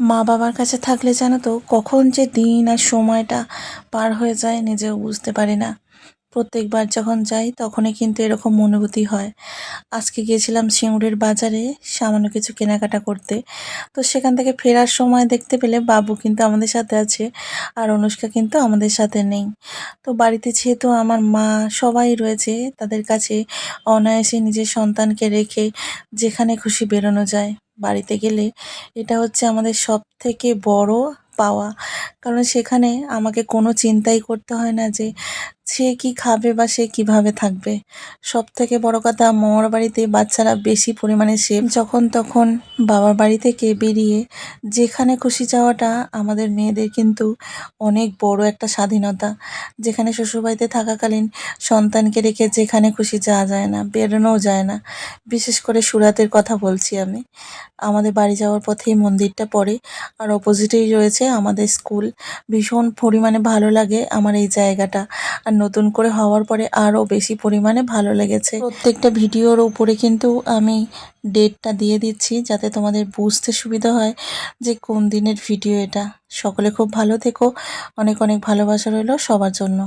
মা বাবার কাছে থাকলে জানো তো কখন যে দিন আর সময়টা পার হয়ে যায় নিজেও বুঝতে পারি না। প্রত্যেকবার যখন যাই তখনই কিন্তু এরকম অনুভূতি হয়। আজকে গিয়েছিলাম সিঙ্গুরের বাজারে সামান্য কিছু কেনাকাটা করতে। তো সেখান থেকে ফেরার সময় দেখতে পেলে বাবু কিন্তু আমাদের সাথে আছে, আর অনুষ্কা কিন্তু আমাদের সাথে নেই। তো বাড়িতে যেহেতু আমার মা সবাই রয়েছে, তাদের কাছে অনায়াসে নিজের সন্তানকে রেখে যেখানে খুশি বেরোনো যায়। বাড়িতে গেলে এটা হচ্ছে আমাদের সবথেকে বড় পাওয়া। কারণ সেখানে আমাকে কোনো চিন্তাই করতে হয় না যে সে কি খাবে বা সে কিভাবে থাকবে। সবথেকে বড় কথা, মামার বাড়িতে বাচ্চারা বেশি পরিমাণে সেফ। যখন তখন বাবার বাড়ি থেকে বেরিয়ে যেখানে খুশি যাওয়াটা আমাদের মেয়েদের কিন্তু অনেক বড় একটা স্বাধীনতা। যেখানে শ্বশুরবাড়িতে থাকাকালীন সন্তানকে রেখে যেখানে খুশি যাওয়া যায় না, বেরোনোও যায় না। বিশেষ করে সুরাতের কথা বলছি আমি। আমাদের বাড়ি যাওয়ার পথেই মন্দিরটা পড়ে, আর অপোজিটেই রয়েছে আমাদের স্কুল। ভীষণ পরিমাণে ভালো লাগে আমার এই জায়গাটা, আর নতুন করে হওয়ার পরে আরও বেশি পরিমাণে ভালো লেগেছে। প্রত্যেকটা ভিডিওর উপরে কিন্তু আমি ডেটটা দিয়ে দিচ্ছি যাতে তোমাদের বুঝতে সুবিধা হয় যে কোন দিনের ভিডিও এটা। সকলে খুব ভালো থেকো, অনেক অনেক ভালোবাসা রইলো সবার জন্য।